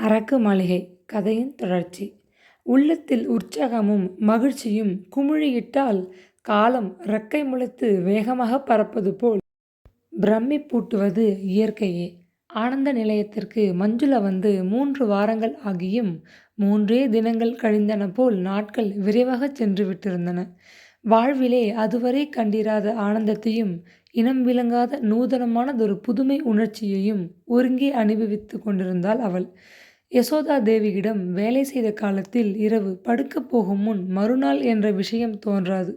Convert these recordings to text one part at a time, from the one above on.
அரக்கு மாளிகை கதையின் தொடர்ச்சி. உள்ளத்தில் உற்சாகமும் மகிழ்ச்சியும் குமிழியிட்டால் காலம் இறக்கை முளைத்து வேகமாகப் பறப்பது போல் பிரமிப்பூட்டுவது இயற்கையே. ஆனந்த நிலையத்திற்கு மஞ்சுளா வந்து 3 வாரங்கள் ஆகியும் 3 தினங்கள் கழிந்தன போல் நாட்கள் விரைவாகச் சென்று விட்டிருந்தன. வாழ்விலே அதுவரை கண்டிராத ஆனந்தத்தையும் இனம் விளங்காத நூதனமானதொரு புதுமை உணர்ச்சியையும் ஒருங்கே அனுபவித்துக் கொண்டிருந்தாள் அவள். யசோதா தேவியிடம் வேலை செய்த காலத்தில் இரவு படுக்கப் போகும் முன் மறுநாள் என்ற விஷயம் தோன்றாது.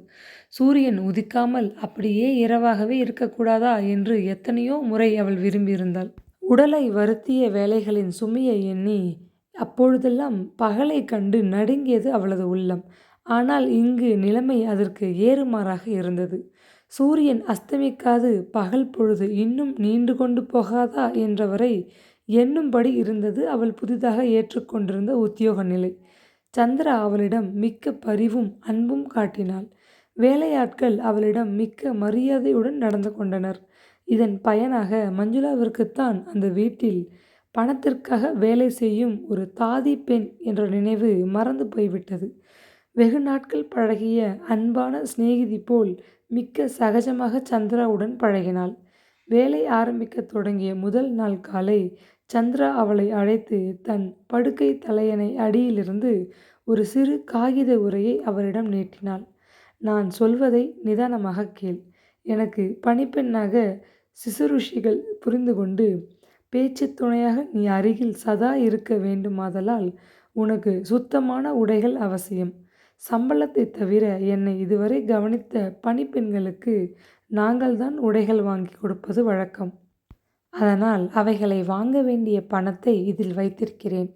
சூரியன் உதிக்காமல் அப்படியே இரவாகவே இருக்கக்கூடாதா என்று எத்தனையோ முறை அவள் விரும்பியிருந்தாள். உடலை வருத்திய வேலைகளின் சுமையை எண்ணி அப்பொழுதெல்லாம் பகலைக் கண்டு நடுங்கியது அவளது உள்ளம். ஆனால் இங்கு நிலைமை அதற்கு ஏறுமாறாக இருந்தது. சூரியன் அஸ்தமிக்காது பகல் பொழுது இன்னும் நீண்டு கொண்டு போகாதா என்றவரை எண்ணும்படி இருந்தது அவள் புதிதாக ஏற்றுக்கொண்டிருந்த உத்தியோக நிலை. சந்திரா அவளிடம் மிக்க பரிவும் அன்பும் காட்டினாள். வேலையாட்கள் அவளிடம் மிக்க மரியாதையுடன் நடந்து கொண்டனர். இதன் பயனாக மஞ்சுளாவிற்குத்தான் அந்த வீட்டில் பணத்திற்காக வேலை செய்யும் ஒரு தாதி பெண் என்ற நினைவு மறந்து போய்விட்டது. வெகு நாட்கள் பழகிய அன்பான சிநேகிதி போல் மிக்க சகஜமாக சந்திராவுடன் பழகினாள். வேலை ஆரம்பிக்கத் தொடங்கிய முதல் நாள் காலை சந்திரா அவளை அழைத்து தன் படுக்கை தலையணை அடியிலிருந்து ஒரு சிறு காகித உரையை அவளிடம் நீட்டினாள். நான் சொல்வதை நிதானமாகக் கேள். எனக்கு பணிப்பெண்ணாக சிசுருஷிகள் புரிந்து கொண்டு பேச்சுத் துணையாக நீ அருகில் சதா இருக்க வேண்டுமாதலால் உனக்கு சுத்தமான உடைகள் அவசியம். சம்பளத்தைத் தவிர என்னை இதுவரை கவனித்த பணிப்பெண்களுக்கு நாங்கள்தான் உடைகள் வாங்கி கொடுப்பது வழக்கம். அதனால் அவைகளை வாங்க வேண்டிய பணத்தை இதில் வைத்திருக்கிறேன்.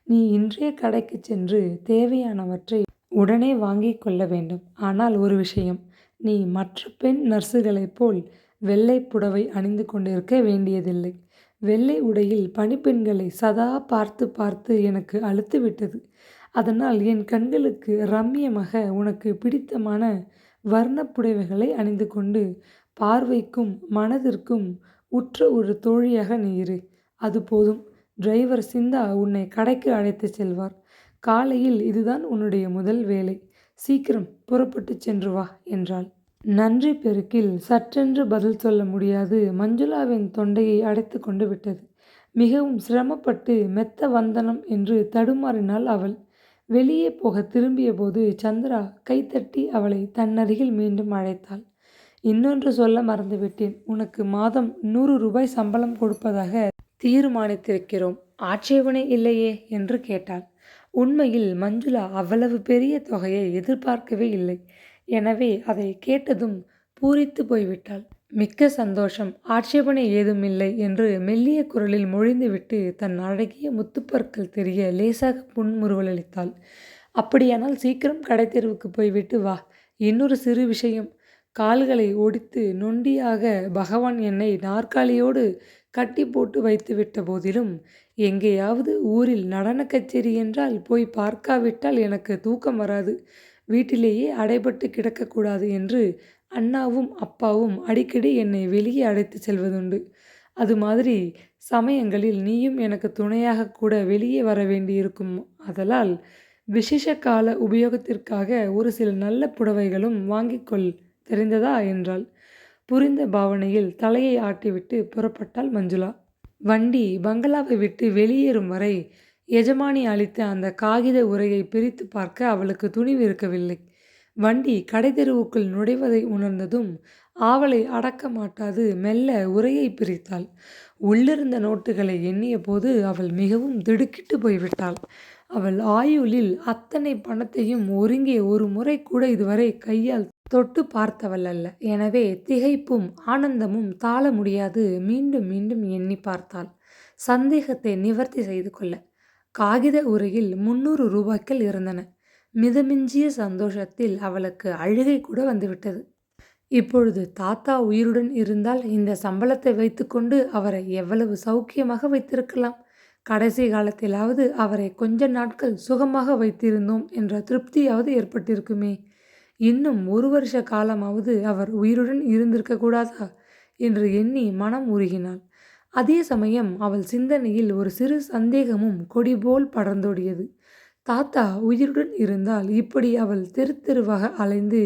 நீ இன்றைய கடைக்குச் சென்று தேவையானவற்றை உடனே வாங்கிக் கொள்ள வேண்டும். ஆனால் ஒரு விஷயம், நீ மற்ற பெண் நர்ஸுகளைப் போல் வெள்ளை புடவை அணிந்து கொண்டிருக்க வேண்டியதில்லை. வெள்ளை உடையில் பணிப்பெண்களை சதா பார்த்து பார்த்து எனக்கு அலுத்துவிட்டது. அதனால் என் கண்களுக்கு ரம்மியமாக உனக்கு பிடித்தமான வர்ணப் புடவைகளை அணிந்து கொண்டு பார்வைக்கும் மனதிற்கும் உற்ற ஒரு தோழியாக நீ இரு. அது போதும். டிரைவர் சிந்தா உன்னை கடைக்கு அழைத்துச் செல்வார். காலையில் இதுதான் உன்னுடைய முதல் வேலை. சீக்கிரம் புறப்பட்டுச் சென்று வா என்றாள். நன்றி பெருக்கில் சட்டென்று பதில் சொல்ல முடியாது மஞ்சுளாவின் தொண்டையை அடைத்து கொண்டு விட்டது. மிகவும் சிரமப்பட்டு மெத்த வந்தனம் என்று தடுமாறினாள் அவள். வெளியே போக திரும்பிய போது சந்திரா கைத்தட்டி அவளை தன்னருகில் மீண்டும் அழைத்தாள். இன்னொன்று சொல்ல மறந்துவிட்டேன். உனக்கு மாதம் 100 ரூபாய் சம்பளம் கொடுப்பதாக தீர்மானித்திருக்கிறோம். ஆட்சேபனை இல்லையே என்று கேட்டாள். உண்மையில் மஞ்சுளா அவ்வளவு பெரிய தொகையை எதிர்பார்க்கவே இல்லை. எனவே அதை கேட்டதும் பூரித்து போய்விட்டாள். மிக்க சந்தோஷம், ஆட்சேபனை ஏதுமில்லை என்று மெல்லிய குரலில் மொழிந்துவிட்டு தன் அழகிய முத்துப்பற்கள் தெரிய லேசாக புன்முறுவலளித்தாள். அப்படியானால் சீக்கிரம் கடைத்தெருவுக்கு போய்விட்டு வா. இன்னொரு சிறு விஷயம். கால்களை ஒடித்து நொண்டியாக பகவான் என்னை நாற்காலியோடு கட்டி போட்டு வைத்துவிட்ட போதிலும் எங்கேயாவது ஊரில் நடனக் கச்சேரி என்றால் போய் பார்க்காவிட்டால் எனக்கு தூக்கம் வராது. வீட்டிலேயே அடைபட்டு கிடக்கக்கூடாது என்று அண்ணாவும் அப்பாவும் அடிக்கடி என்னை வெளியே அழைத்து செல்வதுண்டு. அது மாதிரி சமயங்களில் நீயும் எனக்கு துணையாக கூட வெளியே வர வேண்டியிருக்கும். ஆதலால் விசேஷ கால உபயோகத்திற்காக ஒரு சில நல்ல புடவைகளும் வாங்கிக்கொள், தெரிந்ததா என்றாள். புரிந்த பாவனையில் தலையை ஆட்டிவிட்டு புறப்பட்டாள் மஞ்சுளா. வண்டி பங்களாவை விட்டு வெளியேறும் வரை எஜமானி அளித்த அந்த காகித உரையை பிரித்து பார்க்க அவளுக்கு துணிவு இருக்கவில்லை. வண்டி கடைத்தெருவுக்குள் நுழைவதை உணர்ந்ததும் ஆவலை அடக்க மாட்டாது மெல்ல உரையை பிரித்தாள். உள்ளிருந்த நோட்டுகளை எண்ணிய போது அவள் மிகவும் திடுக்கிட்டு போய்விட்டாள். அவள் ஆயுளில் அத்தனை பணத்தையும் ஒருங்கே ஒரு முறை கூட இதுவரை கையால் தொட்டு பார்த்தவள் அல்ல. எனவே திகைப்பும் ஆனந்தமும் தாழ முடியாது மீண்டும் மீண்டும் எண்ணி பார்த்தாள், சந்தேகத்தை நிவர்த்தி செய்து கொள்ள. காகித உரையில் 300 ரூபாய்கள் இருந்தன. மிதமிஞ்சிய சந்தோஷத்தில் அவளுக்கு அழுகை கூட வந்துவிட்டது. இப்பொழுது தாத்தா உயிருடன் இருந்தால் இந்த சம்பளத்தை வைத்துக்கொண்டு அவரை எவ்வளவு சௌக்கியமாக வைத்திருக்கலாம். கடைசி காலத்திலாவது அவரை கொஞ்ச நாட்கள் சுகமாக வைத்திருந்தோம் என்ற திருப்தியாவது ஏற்பட்டிருக்குமே. இன்னும் 1 வருஷ காலமாவது அவர் உயிருடன் இருந்திருக்க கூடாதா என்று எண்ணி மனம் உருகினாள். அதே சமயம் அவள் சிந்தனையில் ஒரு சிறு சந்தேகமும் கொடிபோல் படர்ந்தோடியது. தாத்தா உயிருடன் இருந்தால் இப்படி அவள் தெரு தெருவாக அலைந்து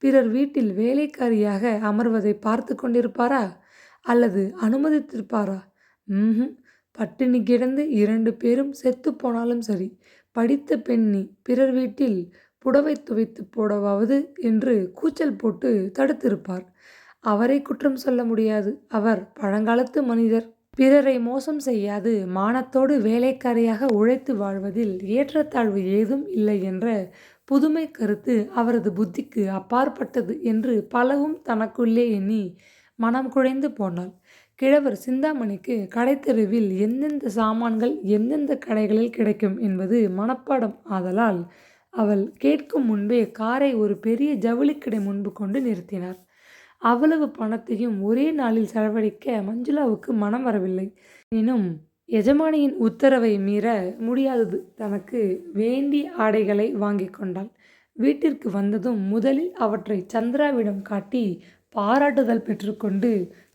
பிறர் வீட்டில் வேலைக்காரியாக அமர்வதை பார்த்து கொண்டிருப்பாரா? அல்லது அனுமதித்திருப்பாரா? ம்ஹும். பட்டினி கிடந்து 2 பேரும் செத்துப் போனாலும் சரி, படித்த பெண்ணி பிறர் வீட்டில் புடவை துவைத்து போடவாவது என்று கூச்சல் போட்டு தடுத்திருப்பார். அவரை குற்றம் சொல்ல முடியாது. அவர் பழங்காலத்து மனிதர். பிறரை மோசம் செய்யாது மானத்தோடு வேலைக்காரியாக உழைத்து வாழ்வதில் ஏற்றத்தாழ்வு ஏதும் இல்லை என்ற புதுமை கருத்து அவரது புத்திக்கு அப்பாற்பட்டது என்று பலவும் தனக்குள்ளே எண்ணி மனம் குழைந்து போனாள். கிழவர் சிந்தாமணிக்கு கடைத்தெருவில் எந்தெந்த சாமான்கள் எந்தெந்த கடைகளில் கிடைக்கும் என்பது மனப்பாடம் ஆதலால் அவள் கேட்கும் முன்பே காரை ஒரு பெரிய ஜவுளிக்கடை முன்பு கொண்டு நிறுத்தினார். அவ்வளவு பணத்தையும் ஒரே நாளில் செலவழிக்க மஞ்சுளாவுக்கு மனம் வரவில்லை. எனினும் எஜமானியின் உத்தரவை மீற முடியாதது. தனக்கு வேண்டிய ஆடைகளை வாங்கி கொண்டாள். வீட்டிற்கு வந்ததும் முதலில் அவற்றை சந்திராவிடம் காட்டி பாராட்டுதல் பெற்றுக்கொண்டு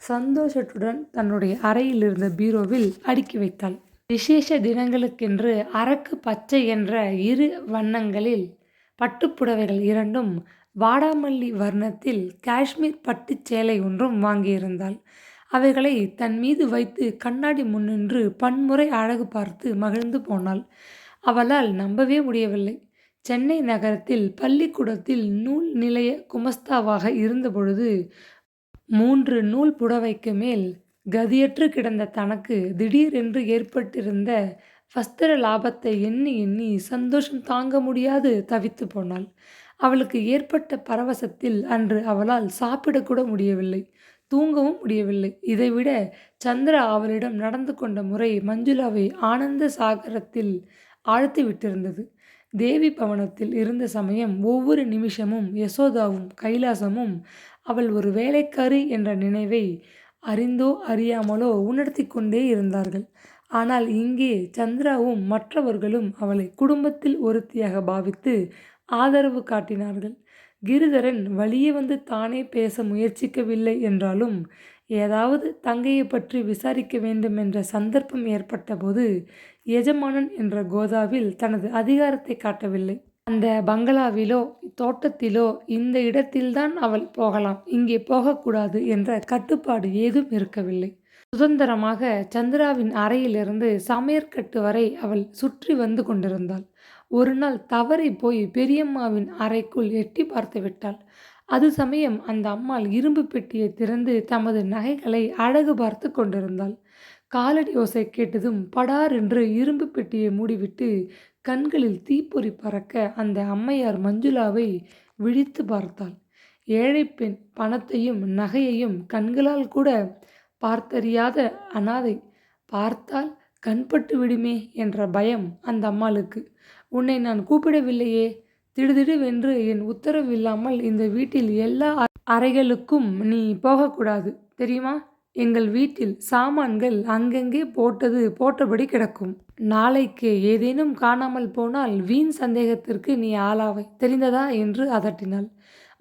சந்தோஷத்துடன் தன்னுடைய அறையில் இருந்த பீரோவில் அடுக்கி வைத்தாள். விசேஷ தினங்களுக்கென்று அரக்கு பச்சை என்ற 2 வண்ணங்களில் பட்டுப்புடவைகள் 2ம் வாடாமல்லி வர்ணத்தில் காஷ்மீர் பட்டுச் சேலை ஒன்றும் வாங்கியிருந்தாள். அவைகளை தன் மீது வைத்து கண்ணாடி முன்னின்று பன்முறை அழகு பார்த்து மகிழ்ந்து போனாள். அவளால் நம்பவே முடியவில்லை. சென்னை நகரத்தில் பள்ளிக்கூடத்தில் நூல் நிலைய குமஸ்தாவாக இருந்தபொழுது 3 நூல் புடவைக்கு மேல் கதியற்று கிடந்த தனக்கு திடீரென்று ஏற்பட்டிருந்த வஸ்திர லாபத்தை எண்ணி எண்ணி சந்தோஷம் தாங்க முடியாது தவித்து போனாள். அவளுக்கு ஏற்பட்ட பரவசத்தில் அன்று அவளால் சாப்பிடக்கூட முடியவில்லை, தூங்கவும் முடியவில்லை. இதைவிட சந்திரா அவளிடம் நடந்து கொண்ட முறை மஞ்சுளாவை ஆனந்த சாகரத்தில் ஆழ்த்தி விட்டிருந்தது. தேவி பவனத்தில் இருந்த சமயம் ஒவ்வொரு நிமிஷமும் யசோதாவும் கைலாசமும் அவள் ஒரு வேலைக்காரி என்ற நினைவை அறிந்தோ அறியாமலோ உணர்த்தி கொண்டே இருந்தார்கள். ஆனால் இங்கே சந்திராவும் மற்றவர்களும் அவளை குடும்பத்தில் ஒருத்தியாக பாவித்து ஆதரவு காட்டினார்கள். கிரிதரன் வழியே வந்து தானே பேச முயற்சிக்கவில்லை என்றாலும் ஏதாவது தங்கையை பற்றி விசாரிக்க வேண்டும் என்ற சந்தர்ப்பம் ஏற்பட்டபோது எஜமானன் என்ற கோதாவில் தனது அதிகாரத்தை காட்டவில்லை. அந்த பங்களாவிலோ தோட்டத்திலோ இந்த இடத்தில்தான் அவள் போகலாம், இங்கே போகக்கூடாது என்ற கட்டுப்பாடு ஏதும் இருக்கவில்லை. சுதந்திரமாக சந்திராவின் அறையிலிருந்து சமையற்கட்டு வரை அவள் சுற்றி வந்து கொண்டிருந்தாள். ஒரு நாள் தவறி போய் பெரியம்மாவின் அறைக்குள் எட்டி பார்த்து விட்டாள். அது சமயம் அந்த அம்மாள் இரும்பு பெட்டியை திறந்து தமது நகைகளை அழகு பார்த்து கொண்டிருந்தாள். காலடி ஓசை கேட்டதும் படார் என்று இரும்பு பெட்டியை மூடிவிட்டு கண்களில் தீப்பொறி பறக்க அந்த அம்மையார் மஞ்சுளாவை விழித்து பார்த்தாள். ஏழை பெண் பணத்தையும் நகையையும் கண்களால் கூட பார்த்தறியாத அனாதை. பார்த்தால் கண்பட்டு விடுமே என்ற பயம் அந்த அம்மாளுக்கு. உன்னை நான் கூப்பிடவில்லையே, திடுதிடுவென்று என் உத்தரவு இல்லாமல் இந்த வீட்டில் எல்லா அறைகளுக்கும் நீ போகக்கூடாது தெரியுமா? எங்கள் வீட்டில் சாமான்கள் அங்கங்கே போட்டது போட்டபடி கிடக்கும். நாளைக்கு ஏதேனும் காணாமல் போனால் வீண் சந்தேகத்திற்கு நீ ஆளாவை, தெரிந்ததா என்று அதட்டினாள்.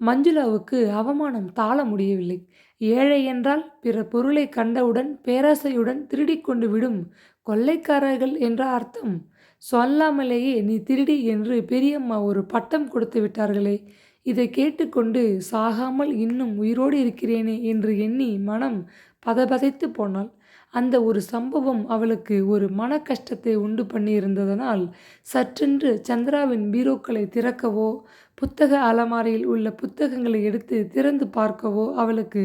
மஞ்சுளாவுக்கு அவமானம் தாழ முடியவில்லை. ஏழை என்றால் பிற பொருளை கண்டவுடன் பேராசையுடன் திருடிக்கொண்டு விடும் கொள்ளைக்காரர்கள் என்ற அர்த்தம். சொல்லாமலேயே நீ திருடி என்று பெரியம்மா ஒரு பட்டம் கொடுத்து விட்டார்களே. இதை கேட்டுக்கொண்டு சாகாமல் இன்னும் உயிரோடு இருக்கிறேனே என்று எண்ணி மனம் பதபதைத்து போனாள். அந்த ஒரு சம்பவம் அவளுக்கு ஒரு மன கஷ்டத்தை உண்டு பண்ணியிருந்ததனால் சற்றென்று சந்திராவின் பீரோக்களை திறக்கவோ புத்தக அலமாரியில் உள்ள புத்தகங்களை எடுத்து திறந்து பார்க்கவோ அவளுக்கு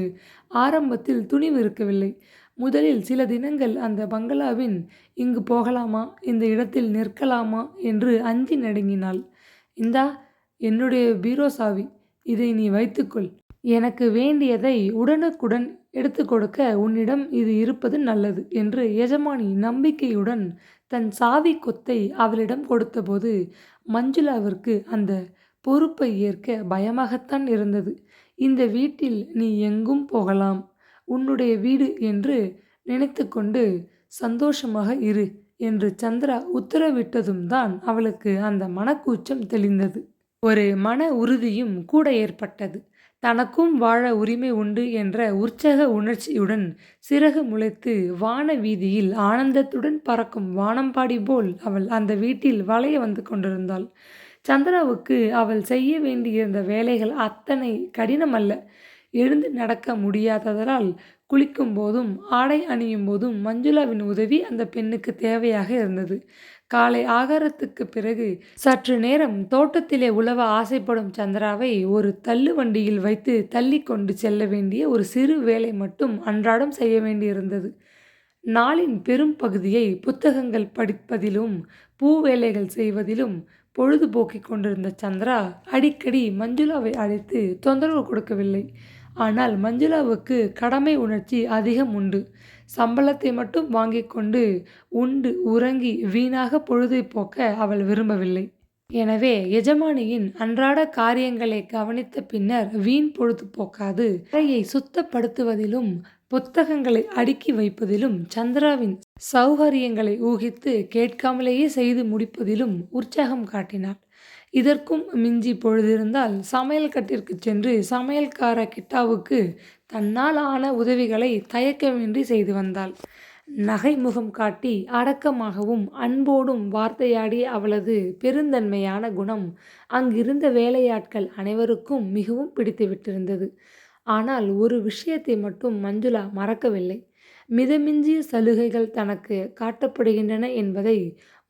ஆரம்பத்தில் துணிவு இருக்கவில்லை. முதலில் சில தினங்கள் அந்த பங்களாவின் இங்கு போகலாமா, இந்த இடத்தில் நிற்கலாமா என்று அஞ்சி நடுங்கினாள். இந்தா என்னுடைய பீரோ சாவி, இதை நீ வைத்துக்கொள். எனக்கு வேண்டியதை உடனுக்குடன் எடுத்து கொடுக்க உன்னிடம் இது இருப்பது நல்லது என்று எஜமானி நம்பிக்கையுடன் தன் சாவி கொத்தை அவளிடம் கொடுத்தபோது மஞ்சுளாவிற்கு அந்த பொறுப்பை ஏற்க பயமாகத்தான் இருந்தது. இந்த வீட்டில் நீ எங்கும் போகலாம், உன்னுடைய வீடு என்று நினைத்து கொண்டு சந்தோஷமாக இரு என்று சந்திரா உத்தரவிட்டதும் தான் அவளுக்கு அந்த மனக்கூச்சம் தெளிந்தது. ஒரு மன உறுதியும் கூட ஏற்பட்டது. தனக்கும் வாழ உரிமை உண்டு என்ற உற்சாக உணர்ச்சியுடன் சிறகு முளைத்து வான வீதியில் ஆனந்தத்துடன் பறக்கும் வானம்பாடி போல் அவள் அந்த வீட்டில் வளைய வந்து கொண்டிருந்தாள். சந்திராவுக்கு அவள் செய்ய வேண்டியிருந்த வேலைகள் அத்தனை கடினமல்ல. எழுந்து நடக்க முடியாததால் குளிக்கும் போதும் ஆடை அணியும் போதும் மஞ்சுளாவின் உதவி அந்த பெண்ணுக்கு தேவையாக இருந்தது. காலை ஆகாரத்துக்கு பிறகு சற்று நேரம் தோட்டத்திலே உலவ ஆசைப்படும் சந்திராவை ஒரு தள்ளு வண்டியில் வைத்து தள்ளி கொண்டு செல்ல வேண்டிய ஒரு சிறு வேலை மட்டும் அன்றாடம் செய்ய வேண்டியிருந்தது. நாளின் பெரும் பகுதியை புத்தகங்கள் படிப்பதிலும் பூ வேலைகள் செய்வதிலும் பொழுதுபோக்கிக் கொண்டிருந்த சந்திரா அடிக்கடி மஞ்சுளாவை அழைத்து தொந்தரவு கொடுக்கவில்லை. ஆனால் மஞ்சுளாவுக்கு கடமை உணர்ச்சி அதிகம் உண்டு. சம்பளத்தை மட்டும் வாங்கிக் கொண்டு உண்டு உறங்கி வீணாக பொழுதை போக்க அவள் விரும்பவில்லை. எனவே எஜமானியின் அன்றாட காரியங்களை கவனித்த பின்னர் வீண் பொழுது போக்காது அறையை சுத்தப்படுத்துவதிலும் புத்தகங்களை அடுக்கி வைப்பதிலும் சந்திராவின் சௌகரியங்களை ஊகித்து கேட்காமலேயே செய்து முடிப்பதிலும் உற்சாகம் காட்டினாள். இதற்கும் மிஞ்சி பொழுதிருந்தால் சமையல் கட்டிற்கு சென்று சமையல்கார கிட்டாவுக்கு தன்னால் ஆன உதவிகளை தயக்கமின்றி செய்து வந்தாள். நகை முகம் காட்டி அடக்கமாகவும் அன்போடும் வார்த்தையாடிய அவளது பெருந்தன்மையான குணம் அங்கிருந்த வேலையாட்கள் அனைவருக்கும் மிகவும் பிடித்துவிட்டிருந்தது. ஆனால் ஒரு விஷயத்தை மட்டும் மஞ்சுளா மறக்கவில்லை. மிதமிஞ்சிய சலுகைகள் தனக்கு காட்டப்படுகின்றன என்பதை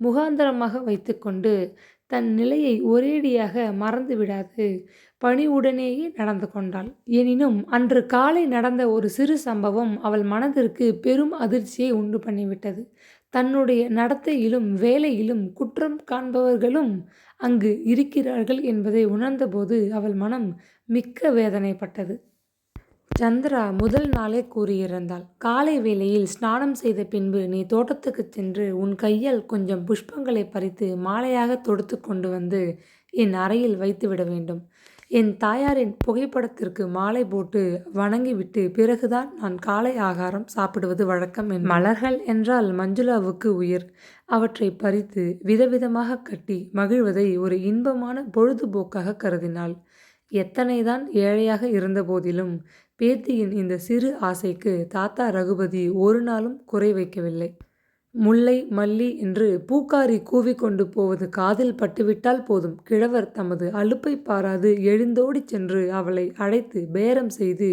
முகாந்தரமாக வைத்துக்கொண்டு தன் நிலையை ஒரேடியாக மறந்துவிடாது பணிவுடனேயே நடந்து கொண்டாள். எனினும் அன்று காலை நடந்த ஒரு சிறு சம்பவம் அவள் மனதிற்கு பெரும் அதிர்ச்சியை உண்டு பண்ணிவிட்டது. தன்னுடைய நடத்தையிலும் வேலையிலும் குற்றம் காண்பவர்களும் அங்கு இருக்கிறார்கள் என்பதை உணர்ந்தபோது அவள் மனம் மிக்க வேதனைப்பட்டது. சந்திரா முதல் நாளே கூறியிருந்தாள், காலை வேளையில் ஸ்நானம் செய்த பின்பு நீ தோட்டத்துக்குச் சென்று உன் கையால் கொஞ்சம் புஷ்பங்களை பறித்து மாலையாக தொடுத்து கொண்டு வந்து என் அறையில் வைத்துவிட வேண்டும். என் தாயாரின் புகைப்படத்திற்கு மாலை போட்டு வணங்கிவிட்டு பிறகுதான் நான் காலை ஆகாரம் சாப்பிடுவது வழக்கம். மலர்கள் என்றால் மஞ்சுளாவுக்கு உயிர். அவற்றை பறித்து விதவிதமாக கட்டி மகிழ்வதை ஒரு இன்பமான பொழுதுபோக்காக கருதினாள். எத்தனைதான் ஏழையாக இருந்தபோதிலும் பேத்தியின் இந்த சிறு ஆசைக்கு தாத்தா ரகுபதி ஒரு நாளும் குறை வைக்கவில்லை. முல்லை மல்லி என்று பூக்காரி கூவிக்கொண்டு போவது காதில் பட்டுவிட்டால் போதும், கிழவர் தமது அலுப்பை பாராது எழுந்தோடிச் சென்று அவளை அழைத்து பேரம் செய்து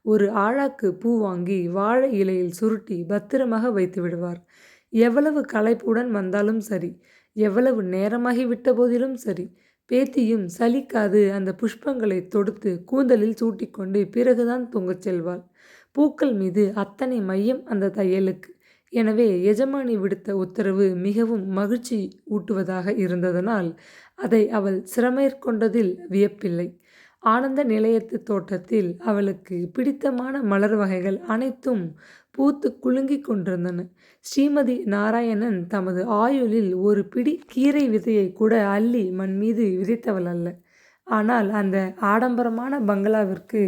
ஒரு ஆழாக்கு பூ வாங்கி வாழை இலையில் சுருட்டி பத்திரமாக வைத்து விடுவார். எவ்வளவு களைப்புடன் வந்தாலும் சரி, எவ்வளவு நேரமாகிவிட்ட போதிலும் சரி, பேத்தியும் சலிக்காது அந்த புஷ்பங்களை தொடுத்து கூந்தலில் சூட்டிக்கொண்டு பிறகுதான் தூங்கச் செல்வாள். பூக்கள் மீது அத்தனை மையம் அந்த தையலுக்கு. எனவே எஜமானி விடுத்த உத்தரவு மிகவும் மகிழ்ச்சி ஊட்டுவதாக இருந்ததனால் அதை அவள் சிரமேற்கொண்டதில் வியப்பில்லை. ஆனந்த நிலையத்து தோட்டத்தில் அவளுக்கு பிடித்தமான மலர் வகைகள் அனைத்தும் பூத்து குலுங்கிக் கொண்டிருந்தன. ஸ்ரீமதி நாராயணன் தமது ஆயுளில் ஒரு பிடி கீரை விதையை கூட அள்ளி மண் மீது விதைத்தவள் அல்ல. ஆனால் அந்த ஆடம்பரமான பங்களாவிற்கு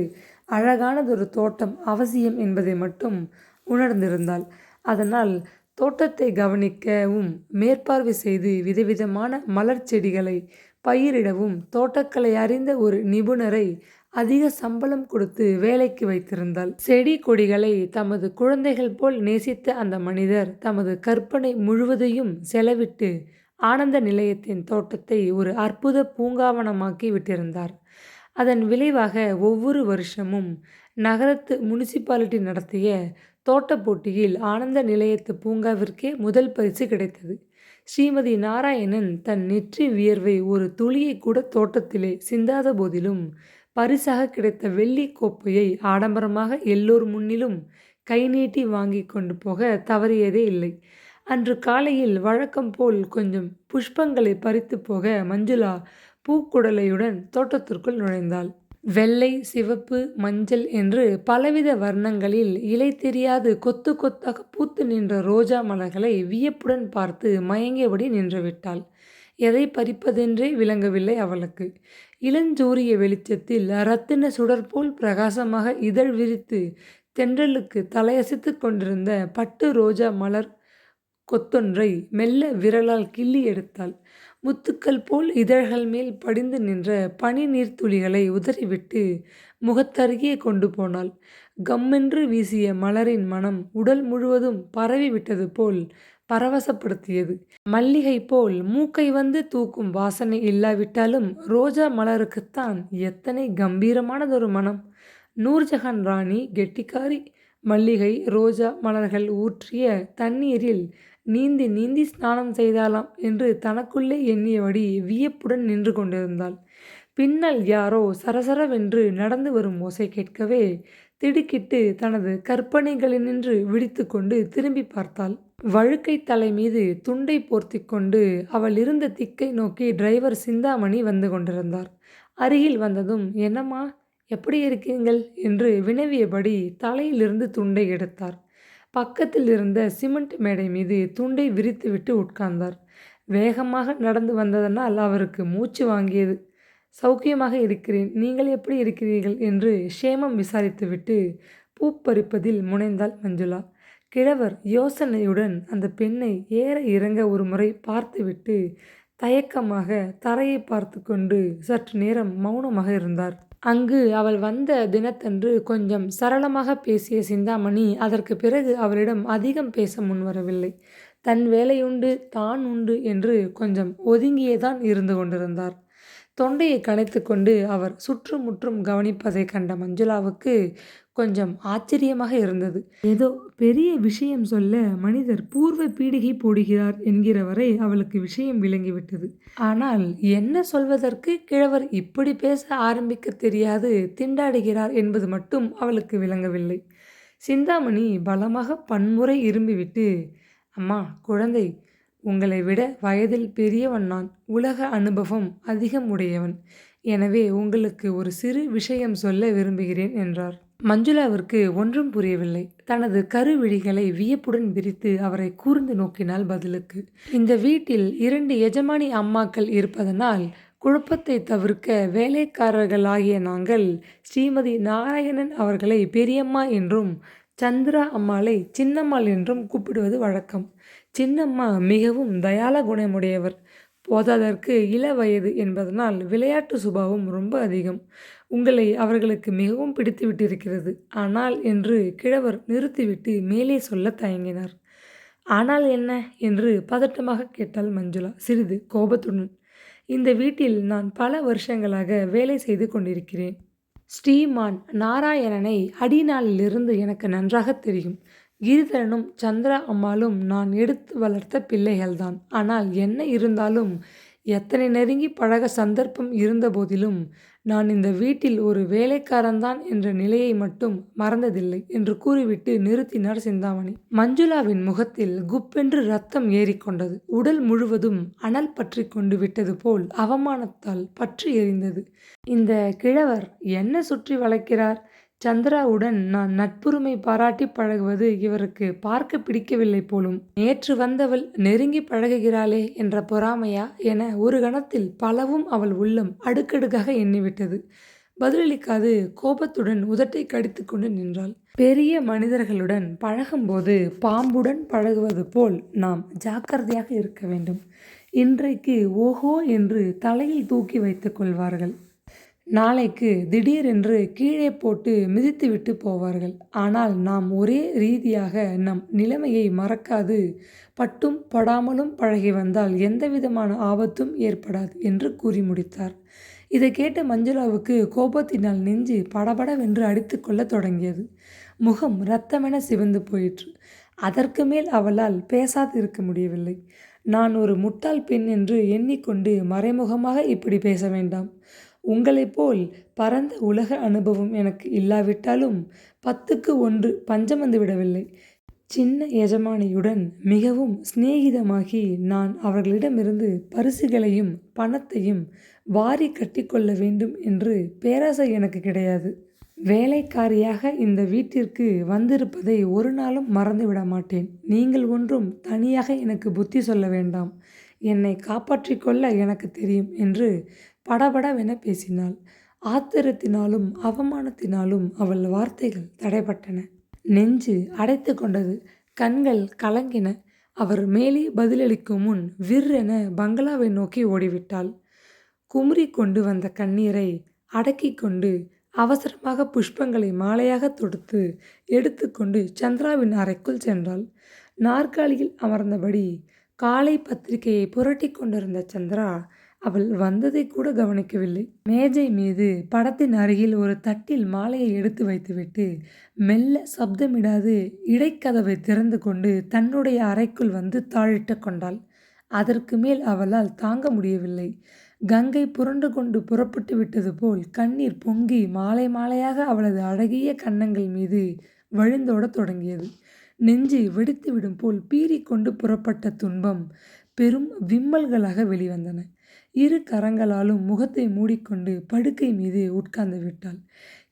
அழகானதொரு தோட்டம் அவசியம் என்பதை மட்டும் உணர்ந்திருந்தாள். அதனால் தோட்டத்தை கவனிக்கவும் மேற்பார்வை செய்து விதவிதமான மலர் செடிகளை பயிரிடவும் தோட்டக்கலை அறிந்த ஒரு நிபுணரை அதிக சம்பளம் கொடுத்து வேலைக்கு வைத்திருந்தாள். செடி கொடிகளை தமது குழந்தைகள் போல் நேசித்த அந்த மனிதர் தமது கற்பனை முழுவதையும் செலவிட்டு ஆனந்த நிலையத்தின் தோட்டத்தை ஒரு அற்புத பூங்காவனமாக்கி விட்டிருந்தார். அதன் விளைவாக ஒவ்வொரு வருஷமும் நகரத்து முனிசிபாலிட்டி நடத்திய தோட்டப் போட்டியில் ஆனந்த நிலையத்து பூங்காவிற்கே முதல் பரிசு கிடைத்தது. ஸ்ரீமதி நாராயணன் தன் நெற்றி வியர்வை ஒரு துளியை கூட தோட்டத்திலே சிந்தாத போதிலும் பரிசாக கிடைத்த வெள்ளி கோப்பையை ஆடம்பரமாக எல்லோர் முன்னிலும் கை நீட்டி வாங்கி கொண்டு போக தவறியதே இல்லை. அன்று காலையில் வழக்கம் போல் கொஞ்சம் புஷ்பங்களை பறித்து போக மஞ்சுளா பூக்குடலையுடன் தோட்டத்திற்குள் நுழைந்தாள். வெள்ளை, சிவப்பு, மஞ்சள் என்று பலவித வர்ணங்களில் இலை தெரியாது கொத்து கொத்தாக பூத்து நின்ற ரோஜா மலர்களை வியப்புடன் பார்த்து மயங்கியபடி நின்றுவிட்டாள். எதை பறிப்பதென்றே விளங்கவில்லை அவளுக்கு. இளஞ்சூரிய வெளிச்சத்தில் இரத்தின சுடர் போல் பிரகாசமாக இதழ் விரித்து தென்றலுக்கு தலையசைத்து கொண்டிருந்த பட்டு ரோஜா மலர் கொத்தொன்றை மெல்ல விரலால் கிள்ளி எடுத்தாள். முத்துக்கள் போல் இதழ்கள் மேல் படிந்து நின்ற பனி நீர்த்துளிகளை உதறிவிட்டு முகத்தருகே கொண்டு போனாள். கம்மென்று வீசிய மலரின் மணம் உடல் முழுவதும் பரவி விட்டது போல் பரவசப்படுத்தியது. மல்லிகை போல் மூக்கை வந்து தூக்கும் வாசனை இல்லாவிட்டாலும் ரோஜா மலருக்குத்தான் எத்தனை கம்பீரமானதொரு மனம்! நூர்ஜஹான் ராணி கெட்டிக்காரி. மல்லிகை ரோஜா மலர்கள் ஊற்றிய தண்ணீரில் நீந்தி நீந்தி ஸ்நானம் செய்தாளாம் என்று தனக்குள்ளே எண்ணியபடி வியப்புடன் நின்று கொண்டிருந்தாள். பின்னல் யாரோ சரசரவென்று நடந்து வரும் ஓசை கேட்கவே திடுக்கிட்டு தனது கற்பனைகளினின்று விழித்து கொண்டு திரும்பி பார்த்தாள். வழுக்கை தலை மீது துண்டை போர்த்தி கொண்டு அவள் இருந்த திக்கை நோக்கி டிரைவர் சிந்தாமணி வந்து கொண்டிருந்தார். அருகில் வந்ததும், என்னம்மா, எப்படி இருக்கீங்கள் என்று வினவியபடி தலையிலிருந்து துண்டை எடுத்தார். பக்கத்தில் இருந்த சிமெண்ட் மேடை மீது துண்டை விரித்துவிட்டு உட்கார்ந்தார். வேகமாக நடந்து வந்ததனால் அவருக்கு மூச்சு வாங்கியது. சௌக்கியமாக இருக்கிறேன், நீங்கள் எப்படி இருக்கிறீர்கள் என்று க்ஷேமம் விசாரித்துவிட்டு பூ பறிப்பதில் முனைந்தாள் மஞ்சுளா. கிழவர் யோசனையுடன் அந்த பெண்ணை ஏற இறங்க ஒரு முறை பார்த்துவிட்டு தயக்கமாக தரையை பார்த்து கொண்டு சற்று நேரம் மௌனமாக இருந்தார். அங்கு அவள் வந்த தினத்தன்று கொஞ்சம் சரளமாக பேசிய சிந்தாமணி அதற்கு பிறகு அவளிடம் அதிகம் பேச முன்வரவில்லை. தன் வேலையுண்டு தான் உண்டு என்று கொஞ்சம் ஒதுங்கியேதான் இருந்து கொண்டிருந்தார். தொண்டையை கனைத்து கொண்டு அவர் சுற்றுமுற்றும் கவனிப்பதை கண்ட மஞ்சுளாவுக்கு கொஞ்சம் ஆச்சரியமாக இருந்தது. ஏதோ பெரிய விஷயம் சொல்ல மனிதர் பூர்வ பீடிகை போடுகிறார் என்கிற வரை அவளுக்கு விஷயம் விளங்கிவிட்டது. ஆனால் என்ன சொல்வதற்கு கிழவர் இப்படி பேச ஆரம்பிக்க தெரியாது திண்டாடுகிறார் என்பது மட்டும் அவளுக்கு விளங்கவில்லை. சிந்தாமணி பலமாக பன்முறை இரும்பிவிட்டு, அம்மா, குழந்தை, உங்களை விட வயதில் பெரியவன் நான். உலக அனுபவம் அதிகம் உடையவன். எனவே உங்களுக்கு ஒரு சிறு விஷயம் சொல்ல விரும்புகிறேன் என்றார். மஞ்சுளாவிற்கு ஒன்றும் புரியவில்லை. தனது கருவிழிகளை வியப்புடன் விரித்து அவரை கூர்ந்து நோக்கினாள் பதிலுக்கு. இந்த வீட்டில் 2 எஜமானி அம்மாக்கள் இருப்பதனால் குழப்பத்தை தவிர்க்க வேலைக்காரர்களாகிய நாங்கள் ஸ்ரீமதி நாராயணன் அவர்களை பெரியம்மா என்றும் சந்திரா அம்மாளை சின்னம்மாள் என்றும் கூப்பிடுவது வழக்கம். சின்னம்மா மிகவும் தயால குணமுடையவர். போதாதற்கு இள வயது என்பதனால் விளையாட்டு சுபாவம் ரொம்ப அதிகம். உங்களை அவர்களுக்கு மிகவும் பிடித்து விட்டிருக்கிறது. ஆனால் என்று கிழவர் நிறுத்திவிட்டு மேலே சொல்ல தயங்கினார். ஆனால் என்ன என்று பதட்டமாக கேட்டாள் மஞ்சுளா சிறிது கோபத்துடன். இந்த வீட்டில் நான் பல வருஷங்களாக வேலை செய்து கொண்டிருக்கிறேன். ஸ்ரீமான் நாராயணனை அடிநாளிலிருந்து எனக்கு நன்றாக தெரியும். கிரிதரனும் சந்திரா அம்மாளும் நான் எடுத்து வளர்த்த பிள்ளைகள்தான். ஆனால் என்ன இருந்தாலும், எத்தனை நெருங்கி பழக சந்தர்ப்பம் இருந்தபோதிலும் நான் இந்த வீட்டில் ஒரு வேலைக்காரன்தான் என்ற நிலையை மட்டும் மறந்ததில்லை என்று கூறிவிட்டு நிறுத்தினார் சிந்தாமணி. மஞ்சுளாவின் முகத்தில் குப்பென்று ரத்தம் ஏறிக்கொண்டது. உடல் முழுவதும் அனல் பற்றி கொண்டு விட்டது போல் அவமானத்தால் பற்றி எரிந்தது. இந்த கிழவர் என்ன சுற்றி வளைக்கிறார்? சந்திராவுடன் நான் நட்புரிமை பாராட்டி பழகுவது இவருக்கு பார்க்க பிடிக்கவில்லை போலும். நேற்று வந்தவள் நெருங்கி பழகுகிறாளே என்ற பொறாமையா என ஒரு கணத்தில் பலவும் அவள் உள்ளம் அடுக்கடுக்காக எண்ணிவிட்டது. பதிலளிக்காது கோபத்துடன் உதட்டை கடித்து கொண்டு நின்றாள். பெரிய மனிதர்களுடன் பழகும்போது பாம்புடன் பழகுவது போல் நாம் ஜாக்கிரதையாக இருக்க வேண்டும். இன்றைக்கு ஓஹோ என்று தலையில் தூக்கி வைத்துக் கொள்வார்கள். நாளைக்கு திடீரென்று கீழே போட்டு மிதித்துவிட்டு போவார்கள். ஆனால் நாம் ஒரே ரீதியாக நம் நிலைமையை மறக்காது பட்டும் படாமலும் பழகி வந்தால் எந்தவிதமான ஆபத்தும் ஏற்படாது என்று கூறி முடித்தார். இதை கேட்ட மஞ்சுளாவுக்கு கோபத்தினால் நெஞ்சு படபடவென்று அடித்து கொள்ள தொடங்கியது. முகம் இரத்தமென சிவந்து போயிற்று. அதற்கு மேல் அவளால் பேசாது இருக்க முடியவில்லை. நான் ஒரு முட்டாள் பெண் என்று எண்ணிக்கொண்டு மறைமுகமாக இப்படி பேச வேண்டாம். உங்களைப் போல் பரந்த உலக அனுபவம் எனக்கு இல்லாவிட்டாலும் 10க்கு 1 பஞ்சம் வந்து விடவில்லை. சின்ன எஜமானியுடன் மிகவும் சிநேகிதமாகி நான் அவர்களிடமிருந்து பரிசுகளையும் பணத்தையும் வாரி கட்டிக்கொள்ள வேண்டும் என்று பேராசை எனக்கு கிடையாது. வேலைக்காரியாக இந்த வீட்டிற்கு வந்திருப்பதை ஒரு நாளும் மறந்துவிட மாட்டேன். நீங்கள் ஒன்றும் தனியாக எனக்கு புத்தி சொல்ல வேண்டாம். என்னை காப்பாற்றிக் கொள்ள எனக்கு தெரியும் என்று படபடவென பேசினாள். ஆத்திரத்தினாலும் அவமானத்தினாலும் அவள் வார்த்தைகள் தடைபட்டன. நெஞ்சு அடைத்து கொண்டது. கண்கள் கலங்கின. அவர் மேலே பதிலளிக்கும் முன் விற்றென பங்களாவை நோக்கி ஓடிவிட்டாள். குமுறி கொண்டு வந்த கண்ணீரை அடக்கி கொண்டு அவசரமாக புஷ்பங்களை மாலையாக தொடுத்து எடுத்துக்கொண்டு சந்திராவின் அறைக்குள் சென்றாள். நாற்காலியில் அமர்ந்தபடி காலை பத்திரிகையை புரட்டி கொண்டிருந்த சந்திரா அவள் வந்ததை கூட கவனிக்கவில்லை. மேஜை மீது படத்தின் அருகில் ஒரு தட்டில் மாலையை எடுத்து வைத்துவிட்டு மெல்ல சப்தமிடாது இடைக்கதவை திறந்து கொண்டு தன்னுடைய அறைக்குள் வந்து தாழிட்டு கொண்டாள். அதற்கு மேல் அவளால் தாங்க முடியவில்லை. கங்கை புரண்டு கொண்டு புறப்பட்டு விட்டது போல் கண்ணீர் பொங்கி மாலை மாலையாக அவளது அழகிய கன்னங்கள் மீது வழிந்தோடத் தொடங்கியது. நெஞ்சு வெடித்துவிடும் போல் பீறிக்கொண்டு புறப்பட்ட துன்பம் பெரும் விம்மல்களாக வெளிவந்தன. இரு கரங்களாலும் முகத்தை மூடிக்கொண்டு படுக்கை மீது உட்கார்ந்து விட்டாள்.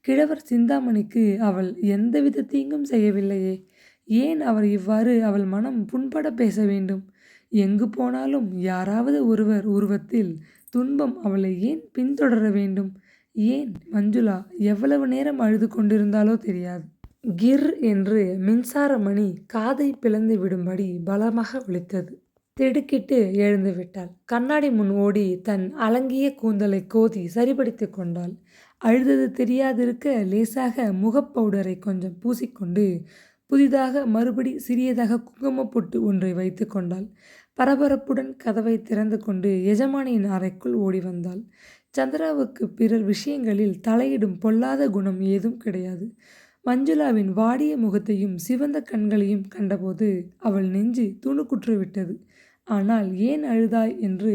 கிழவர் சிந்தாமணிக்கு அவள் எந்தவித தீங்கும் செய்யவில்லையே, ஏன் அவர் இவ்வாறு அவள் மனம் புண்பட பேச வேண்டும்? எங்கு போனாலும் யாராவது ஒருவர் உருவத்தில் துன்பம் அவளை ஏன் பின்தொடர வேண்டும்? ஏன்? மஞ்சுளா எவ்வளவு நேரம் அழுது கொண்டிருந்தாலோ தெரியாது. கிர் என்று மின்சார மணி காதை பிளந்து விடும்படி பலமாக ஒலித்தது. திடுக்கிட்டு எழுந்து விட்டாள். கண்ணாடி முன் ஓடி தன் அலங்கிய கூந்தலை கோதி சரிபடுத்தி கொண்டாள். அழுதது தெரியாதிருக்க லேசாக முகப்பவுடரை கொஞ்சம் பூசிக்கொண்டு புதிதாக மறுபடி சிறியதாக குங்குமப்பொட்டு ஒன்றை வைத்து கொண்டாள். பரபரப்புடன் கதவை திறந்து கொண்டு எஜமானியின் அறைக்குள் ஓடி வந்தாள். சந்திராவுக்கு பிறர் விஷயங்களில் தலையிடும் பொல்லாத குணம் ஏதும் கிடையாது. மஞ்சுளாவின் வாடிய முகத்தையும் சிவந்த கண்களையும் கண்டபோது அவள் நெஞ்சு துணுக்குற்று விட்டது. ஆனால் ஏன் அழுதாய் என்று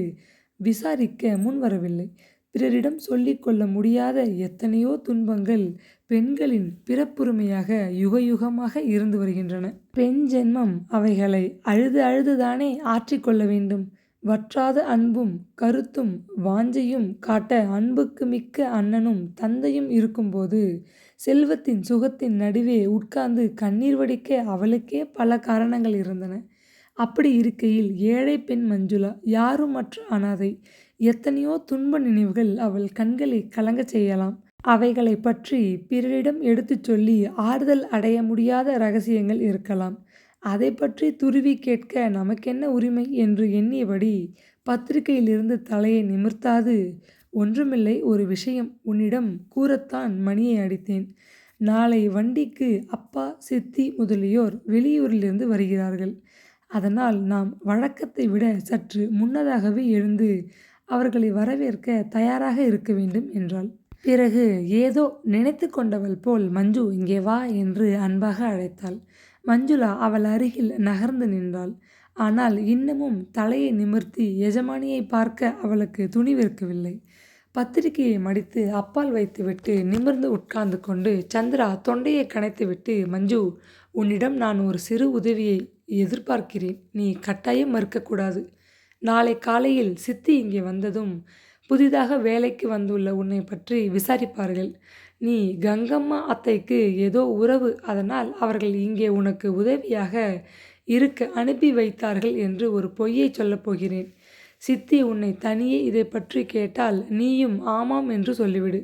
விசாரிக்க முன்வரவில்லை. பிறரிடம் சொல்லிக் கொள்ள முடியாத எத்தனையோ துன்பங்கள் பெண்களின் பிறப்புரிமையாக யுகயுகமாக இருந்து வருகின்றன. பெண் ஜென்மம் அவைகளை அழுது அழுதுதானே ஆற்றிக்கொள்ள வேண்டும். வற்றாத அன்பும் கருத்தும் வாஞ்சையும் காட்ட அன்புக்கு மிக்க அண்ணனும் தந்தையும் இருக்கும்போது செல்வத்தின் சுகத்தின் நடுவே உட்கார்ந்து கண்ணீர் வடிக்க அவளுக்கே பல காரணங்கள் இருந்தன. அப்படி இருக்கையில் ஏழை பெண் மஞ்சுளா யாருமற்ற அனாதை. எத்தனையோ துன்ப நினைவுகள் அவள் கண்களை கலங்கச் செய்யலாம். அவைகளை பற்றி பிறரிடம் எடுத்துச் சொல்லி ஆறுதல் அடைய முடியாத இரகசியங்கள் இருக்கலாம். அதை பற்றி துருவி கேட்க நமக்கென்ன உரிமை என்று எண்ணியபடி பத்திரிகையிலிருந்து தலையை நிமிர்த்தாது, ஒன்றுமில்லை, ஒரு விஷயம் உன்னிடம் கூறத்தான் மணியை அடித்தேன். நாளை வண்டிக்கு அப்பா சித்தி முதலியோர் வெளியூரிலிருந்து வருகிறார்கள். அதனால் நாம் வழக்கத்தை விட சற்று முன்னதாகவே எழுந்து அவர்களை வரவேற்க தயாராக இருக்க வேண்டும் என்றாள். பிறகு ஏதோ நினைத்து கொண்டவள் போல் மஞ்சு இங்கே வா என்று அன்பாக அழைத்தாள். மஞ்சுளா அவள் அருகில் நகர்ந்து நின்றாள். ஆனால் இன்னமும் தலையை நிமிர்த்தி எஜமானியை பார்க்க அவளுக்கு துணிவிருக்கவில்லை. பத்திரிகையை மடித்து அப்பால் வைத்துவிட்டு நிமிர்ந்து உட்கார்ந்து கொண்டு சந்திரா தொண்டையை கனைத்துவிட்டு, மஞ்சு, உன்னிடம் நான் ஒரு சிறு உதவியை எதிர்பார்க்கிறேன். நீ கட்டாயம் மறுக்கக்கூடாது. நாளை காலையில் சித்தி இங்கே வந்ததும் புதிதாக வேலைக்கு வந்துள்ள உன்னை பற்றி விசாரிப்பார்கள். நீ கங்கம்மா அத்தைக்கு ஏதோ உறவு, அதனால் அவர்கள் இங்கே உனக்கு உதவியாக இருக்க அனுப்பி வைத்தார்கள் என்று ஒரு பொய்யை சொல்லப் போகிறேன். சித்தி உன்னை தனியே இதை பற்றி கேட்டால் நீயும் ஆமாம் என்று சொல்லிவிடு.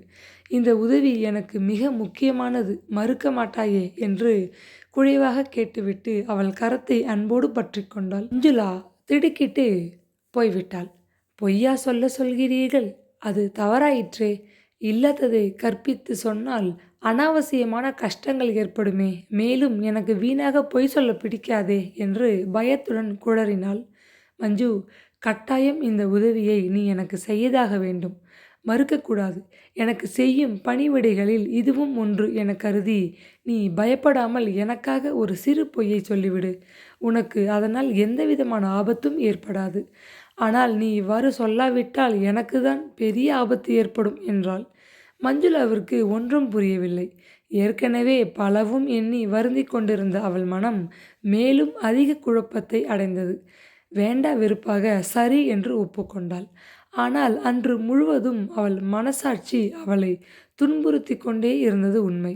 இந்த உதவி எனக்கு மிக முக்கியமானது, மறுக்க மாட்டாயே என்று குழைவாக கேட்டுவிட்டு அவள் கரத்தை அன்போடு பற்றி கொண்டாள். மஞ்சுளா திடுக்கிட்டு போய்விட்டாள். பொய்யா சொல்கிறீர்கள்? அது தவறாயிற்றே. இல்லாததை கற்பித்து சொன்னால் அனாவசியமான கஷ்டங்கள் ஏற்படுமே. மேலும் எனக்கு வீணாக பொய் சொல்ல பிடிக்காதே என்று பயத்துடன் குழறினாள். மஞ்சு, கட்டாயம் இந்த உதவியை நீ எனக்கு செய்யதாக வேண்டும். மறுக்கக்கூடாது. எனக்கு செய்யும் பணிவிடைகளில் இதுவும் ஒன்று என கருதி நீ பயப்படாமல் எனக்காக ஒரு சிறு பொய்யை சொல்லிவிடு. உனக்கு அதனால் எந்தவிதமான ஆபத்தும் ஏற்படாது. ஆனால் நீ இவ்வாறு சொல்லாவிட்டால் எனக்கு தான் பெரிய ஆபத்து ஏற்படும் என்றாள். மஞ்சுளாவிற்கு ஒன்றும் புரியவில்லை. ஏற்கனவே பலவும் எண்ணி வருந்தி கொண்டிருந்த அவள் மனம் மேலும் அதிக குழப்பத்தை அடைந்தது. வேண்டா வெறுப்பாக சரி என்று ஒப்புக்கொண்டாள். ஆனால் அன்று முழுவதும் அவள் மனசாட்சி அவளை துன்புறுத்தி கொண்டே இருந்தது உண்மை.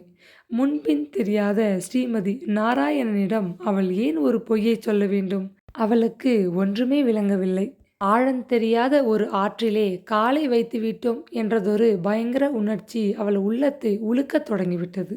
முன்பின் தெரியாத ஸ்ரீமதி நாராயணனிடம் அவள் ஏன் ஒரு பொய்யை சொல்ல வேண்டும்? அவளுக்கு ஒன்றுமே விளங்கவில்லை. ஆழந்தெரியாத ஒரு ஆற்றிலே காலை வைத்துவிட்டோம் என்றதொரு பயங்கர உணர்ச்சி அவள் உள்ளத்தை உலுக்கத் தொடங்கிவிட்டது.